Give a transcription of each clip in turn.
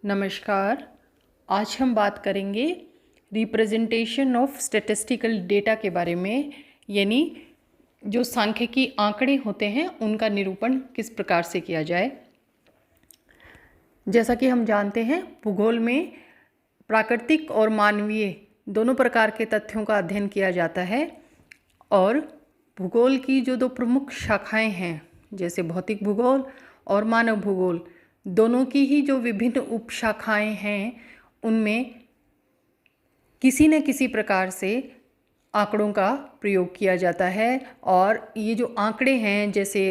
नमस्कार। आज हम बात करेंगे रिप्रेजेंटेशन ऑफ स्टैटिस्टिकल डेटा के बारे में, यानी जो सांख्यिकी आंकड़े होते हैं उनका निरूपण किस प्रकार से किया जाए। जैसा कि हम जानते हैं, भूगोल में प्राकृतिक और मानवीय दोनों प्रकार के तथ्यों का अध्ययन किया जाता है और भूगोल की जो दो प्रमुख शाखाएं हैं, जैसे भौतिक भूगोल और मानव भूगोल, दोनों की ही जो विभिन्न उपशाखाएं हैं उनमें किसी न किसी प्रकार से आंकड़ों का प्रयोग किया जाता है। और ये जो आंकड़े हैं, जैसे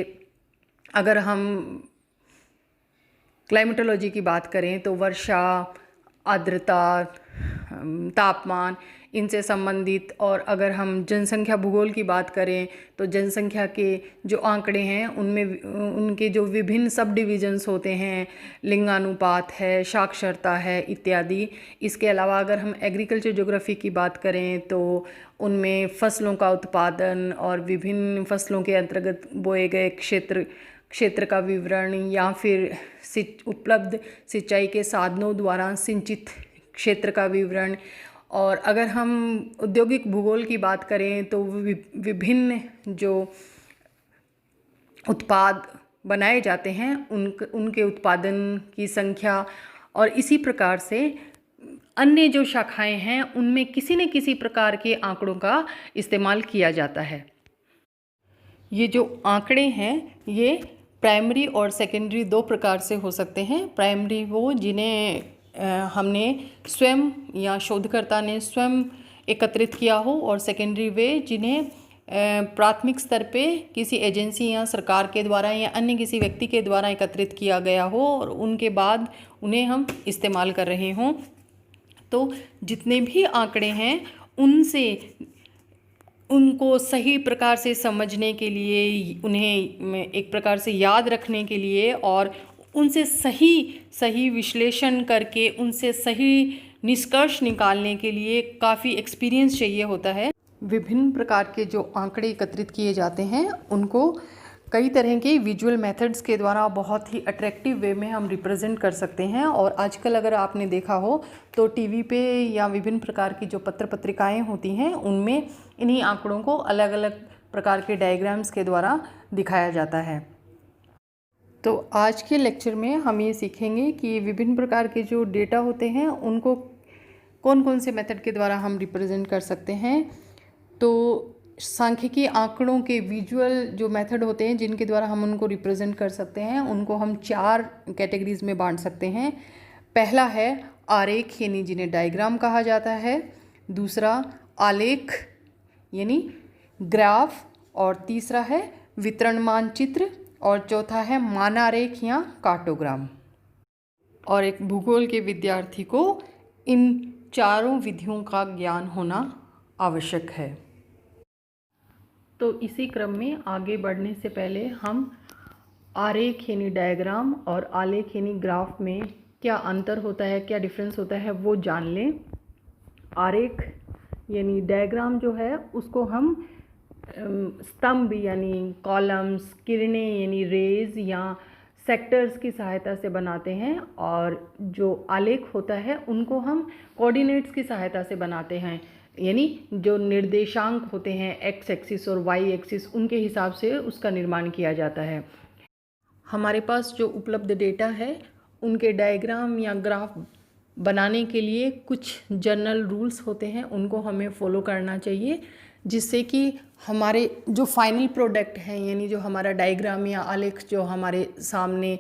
अगर हम क्लाइमेटोलॉजी की बात करें तो वर्षा, आर्द्रता, तापमान, इनसे संबंधित, और अगर हम जनसंख्या भूगोल की बात करें तो जनसंख्या के जो आंकड़े हैं उनमें उनके जो विभिन्न सब डिविजन्स होते हैं, लिंगानुपात है, साक्षरता है इत्यादि। इसके अलावा अगर हम एग्रीकल्चर ज्योग्राफी की बात करें तो उनमें फसलों का उत्पादन और विभिन्न फसलों के अंतर्गत बोए गए क्षेत्र का विवरण, या फिर उपलब्ध सिंचाई के साधनों द्वारा सिंचित क्षेत्र का विवरण। और अगर हम औद्योगिक भूगोल की बात करें तो विभिन्न जो उत्पाद बनाए जाते हैं उनके उत्पादन की संख्या, और इसी प्रकार से अन्य जो शाखाएं हैं उनमें किसी न किसी प्रकार के आंकड़ों का इस्तेमाल किया जाता है। ये जो आंकड़े हैं ये प्राइमरी और सेकेंडरी दो प्रकार से हो सकते हैं। प्राइमरी वो जिन्हें हमने स्वयं या शोधकर्ता ने स्वयं एकत्रित किया हो, और सेकेंडरी वे जिन्हें प्राथमिक स्तर पे किसी एजेंसी या सरकार के द्वारा या अन्य किसी व्यक्ति के द्वारा एकत्रित किया गया हो और उनके बाद उन्हें हम इस्तेमाल कर रहे हों। तो जितने भी आंकड़े हैं उनको सही प्रकार से समझने के लिए, उन्हें एक प्रकार से याद रखने के लिए और उनसे सही विश्लेषण करके उनसे सही निष्कर्ष निकालने के लिए काफ़ी एक्सपीरियंस चाहिए होता है। विभिन्न प्रकार के जो आंकड़े एकत्रित किए जाते हैं उनको कई तरह के विजुअल मेथड्स के द्वारा बहुत ही अट्रैक्टिव वे में हम रिप्रेजेंट कर सकते हैं। और आजकल अगर आपने देखा हो तो टीवी पे या विभिन्न प्रकार की जो पत्र पत्रिकाएं होती हैं उनमें इन्हीं आंकड़ों को अलग अलग प्रकार के डायग्राम्स के द्वारा दिखाया जाता है। तो आज के लेक्चर में हम ये सीखेंगे कि विभिन्न प्रकार के जो डेटा होते हैं उनको कौन कौन से मेथड के द्वारा हम रिप्रेजेंट कर सकते हैं। तो सांख्यिकी आंकड़ों के विजुअल जो मेथड होते हैं जिनके द्वारा हम उनको रिप्रेजेंट कर सकते हैं उनको हम 4 कैटेगरीज में बांट सकते हैं। पहला है आरेख, यानी जिन्हें डायग्राम कहा जाता है। दूसरा आलेख यानी ग्राफ, और तीसरा है वितरण मानचित्र, और चौथा है मानारेख या कार्टोग्राम। और एक भूगोल के विद्यार्थी को इन चारों विधियों का ज्ञान होना आवश्यक है। तो इसी क्रम में आगे बढ़ने से पहले हम आरेख यानी डायग्राम और आलेख यानी ग्राफ में क्या अंतर होता है, क्या डिफरेंस होता है वो जान लें। आरेख यानी डायग्राम जो है उसको हम स्तंभ यानी कॉलम्स, किरणें यानी रेज या सेक्टर्स की सहायता से बनाते हैं, और जो आलेख होता है उनको हम कोऑर्डिनेट्स की सहायता से बनाते हैं, यानी जो निर्देशांक होते हैं एक्स एक्सिस और वाई एक्सिस, उनके हिसाब से उसका निर्माण किया जाता है। हमारे पास जो उपलब्ध डेटा है उनके डायग्राम या ग्राफ बनाने के लिए कुछ जनरल रूल्स होते हैं, उनको हमें फॉलो करना चाहिए, जिससे कि हमारे जो फाइनल प्रोडक्ट हैं, यानी जो हमारा डायग्राम या आलेख जो हमारे सामने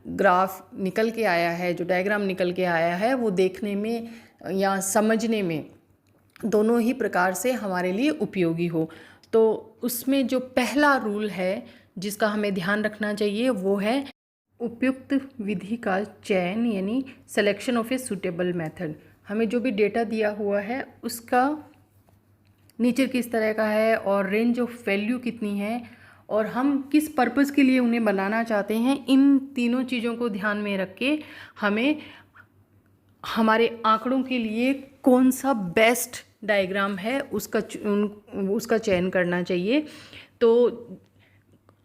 ग्राफ निकल के आया है, जो डायग्राम निकल के आया है, वो देखने में या समझने में दोनों ही प्रकार से हमारे लिए उपयोगी हो। तो उसमें जो पहला रूल है जिसका हमें ध्यान रखना चाहिए वो है उपयुक्त विधि का चयन, यानी selection of a suitable method. हमें जो भी डेटा दिया हुआ है उसका नेचर किस तरह का है और रेंज ऑफ वैल्यू कितनी है और हम किस पर्पज़ के लिए उन्हें बनाना चाहते हैं, इन तीनों चीज़ों को ध्यान में रख के हमें हमारे आंकड़ों के लिए कौन सा बेस्ट डायग्राम है उसका चयन करना चाहिए। तो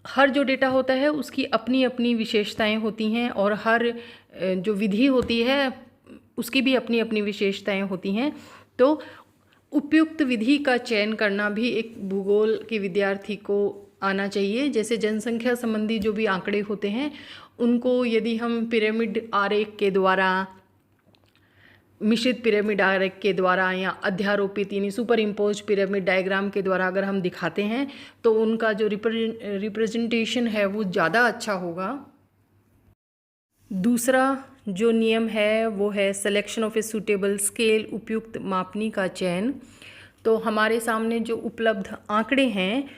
हर जो डेटा होता है उसकी अपनी अपनी विशेषताएं होती हैं और हर जो विधि होती है उसकी भी अपनी अपनी विशेषताएं होती हैं। तो उपयुक्त विधि का चयन करना भी एक भूगोल के विद्यार्थी को आना चाहिए। जैसे जनसंख्या संबंधी जो भी आंकड़े होते हैं उनको यदि हम पिरामिड आरेख के द्वारा, मिश्रित पिरामिड आरेख के द्वारा या अध्यारोपित यानी सुपर इम्पोज्ड पिरामिड डायग्राम के द्वारा अगर हम दिखाते हैं तो उनका जो रिप्रेजेंटेशन है वो ज़्यादा अच्छा होगा। दूसरा जो नियम है वो है selection of a suitable scale, उपयुक्त मापनी का चयन। तो हमारे सामने जो उपलब्ध आंकड़े हैं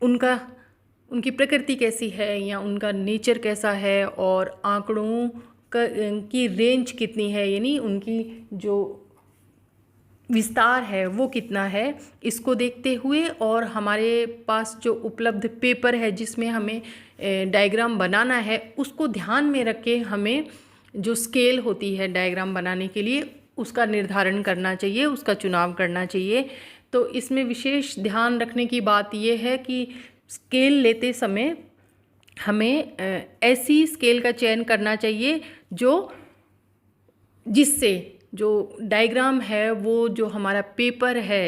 उनकी प्रकृति कैसी है या उनका नेचर कैसा है और आंकड़ों की रेंज कितनी है, यानी उनकी जो विस्तार है वो कितना है, इसको देखते हुए और हमारे पास जो उपलब्ध पेपर है जिसमें हमें डायग्राम बनाना है उसको ध्यान में रख के हमें जो स्केल होती है डायग्राम बनाने के लिए उसका निर्धारण करना चाहिए, उसका चुनाव करना चाहिए। तो इसमें विशेष ध्यान रखने की बात यह है कि स्केल लेते समय हमें ऐसी स्केल का चयन करना चाहिए जिससे जो डायग्राम है वो जो हमारा पेपर है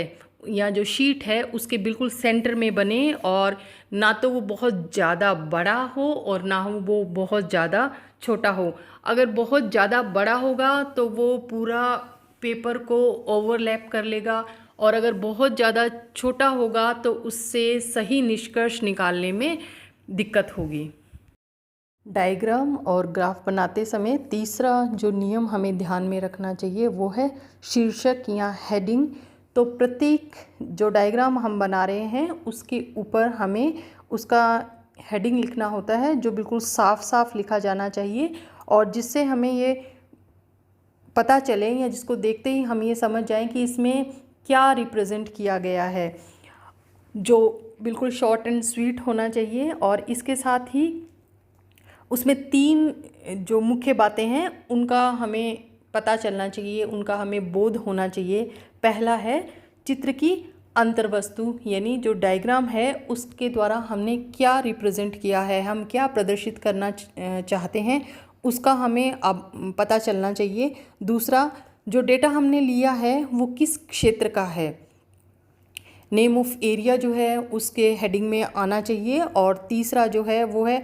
या जो शीट है उसके बिल्कुल सेंटर में बने और ना तो वो बहुत ज़्यादा बड़ा हो और ना हो वो बहुत ज़्यादा छोटा हो। अगर बहुत ज़्यादा बड़ा होगा तो वो पूरा पेपर को ओवरलैप कर लेगा और अगर बहुत ज़्यादा छोटा होगा तो उससे सही निष्कर्ष निकालने में दिक्कत होगी। डायग्राम और ग्राफ बनाते समय तीसरा जो नियम हमें ध्यान में रखना चाहिए वो है शीर्षक या हेडिंग। तो प्रत्येक जो डायग्राम हम बना रहे हैं उसके ऊपर हमें उसका हेडिंग लिखना होता है जो बिल्कुल साफ साफ लिखा जाना चाहिए और जिससे हमें ये पता चले या जिसको देखते ही हम ये समझ जाएं कि इसमें क्या रिप्रेजेंट किया गया है। जो बिल्कुल शॉर्ट एंड स्वीट होना चाहिए और इसके साथ ही उसमें 3 जो मुख्य बातें हैं उनका हमें पता चलना चाहिए, उनका हमें बोध होना चाहिए। पहला है चित्र की अंतर्वस्तु, यानी जो डायग्राम है उसके द्वारा हमने क्या रिप्रेजेंट किया है, हम क्या प्रदर्शित करना चाहते हैं उसका हमें अब पता चलना चाहिए। दूसरा, जो डेटा हमने लिया है वो किस क्षेत्र का है, नेम ऑफ एरिया जो है उसके हेडिंग में आना चाहिए। और तीसरा जो है वो है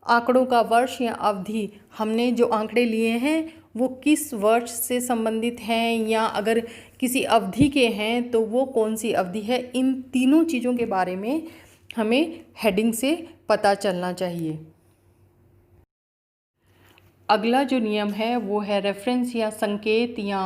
आंकड़ों का वर्ष या अवधि, हमने जो आंकड़े लिए हैं वो किस वर्ष से संबंधित हैं या अगर किसी अवधि के हैं तो वो कौन सी अवधि है। इन तीनों चीज़ों के बारे में हमें हेडिंग से पता चलना चाहिए। अगला जो नियम है वो है रेफरेंस या संकेत या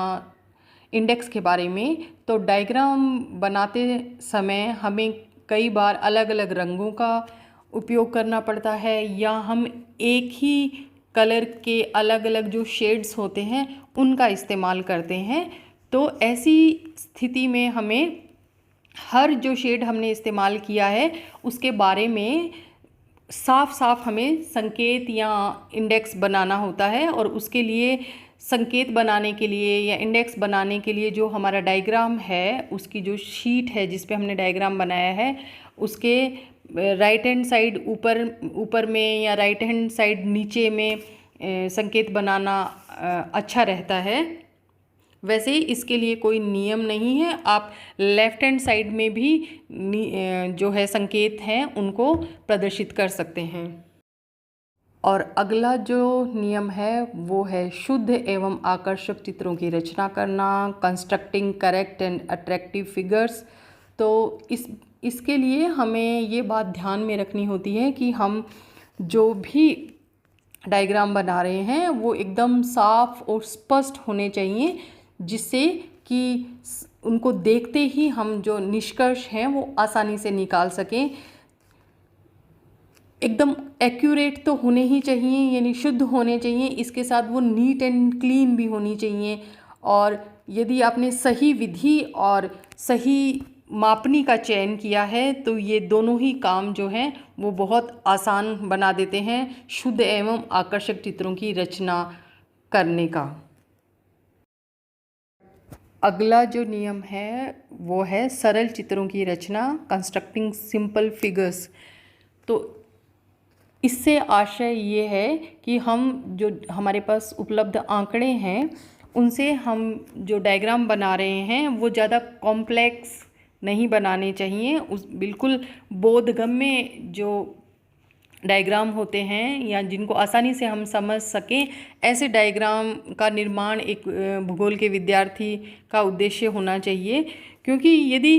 इंडेक्स के बारे में। तो डायग्राम बनाते समय हमें कई बार अलग अलग रंगों का उपयोग करना पड़ता है या हम एक ही कलर के अलग अलग जो शेड्स होते हैं उनका इस्तेमाल करते हैं। तो ऐसी स्थिति में हमें हर जो शेड हमने इस्तेमाल किया है उसके बारे में साफ साफ हमें संकेत या इंडेक्स बनाना होता है और उसके लिए संकेत बनाने के लिए या इंडेक्स बनाने के लिए जो हमारा डायग्राम है उसकी जो शीट है जिस पे हमने डायग्राम बनाया है उसके राइट हैंड साइड ऊपर में या राइट हैंड साइड नीचे में संकेत बनाना अच्छा रहता है। वैसे ही इसके लिए कोई नियम नहीं है, आप लेफ़्ट हैंड साइड में भी जो है संकेत हैं उनको प्रदर्शित कर सकते हैं। और अगला जो नियम है वो है शुद्ध एवं आकर्षक चित्रों की रचना करना, constructing correct and attractive figures. तो इसके लिए हमें ये बात ध्यान में रखनी होती है कि हम जो भी डायग्राम बना रहे हैं वो एकदम साफ और स्पष्ट होने चाहिए जिससे कि उनको देखते ही हम जो निष्कर्ष हैं वो आसानी से निकाल सकें। एकदम एक्यूरेट तो होने ही चाहिए, यानी शुद्ध होने चाहिए, इसके साथ वो नीट एंड क्लीन भी होनी चाहिए। और यदि आपने सही विधि और सही मापनी का चयन किया है तो ये दोनों ही काम जो हैं वो बहुत आसान बना देते हैं शुद्ध एवं आकर्षक चित्रों की रचना करने का। अगला जो नियम है वो है सरल चित्रों की रचना, कंस्ट्रक्टिंग सिंपल फिगर्स। तो इससे आशय ये है कि हम जो हमारे पास उपलब्ध आंकड़े हैं उनसे हम जो डायग्राम बना रहे हैं वो ज़्यादा कॉम्प्लेक्स नहीं बनाने चाहिए। उस बिल्कुल बोधगम्य जो डायग्राम होते हैं या जिनको आसानी से हम समझ सकें, ऐसे डायग्राम का निर्माण एक भूगोल के विद्यार्थी का उद्देश्य होना चाहिए। क्योंकि यदि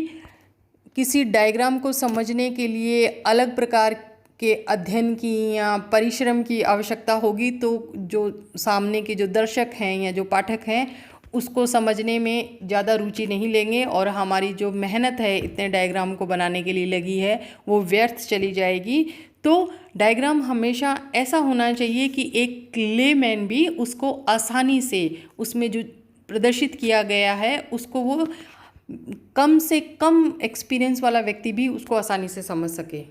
किसी डायग्राम को समझने के लिए अलग प्रकार के अध्ययन की या परिश्रम की आवश्यकता होगी तो जो सामने के जो दर्शक हैं या जो पाठक हैं उसको समझने में ज़्यादा रुचि नहीं लेंगे और हमारी जो मेहनत है इतने डायग्राम को बनाने के लिए लगी है वो व्यर्थ चली जाएगी। तो डायग्राम हमेशा ऐसा होना चाहिए कि एक लेमैन भी उसको आसानी से उसमें जो प्रदर्शित किया गया है उसको वो कम से कम एक्सपीरियंस वाला व्यक्ति भी उसको आसानी से समझ सके।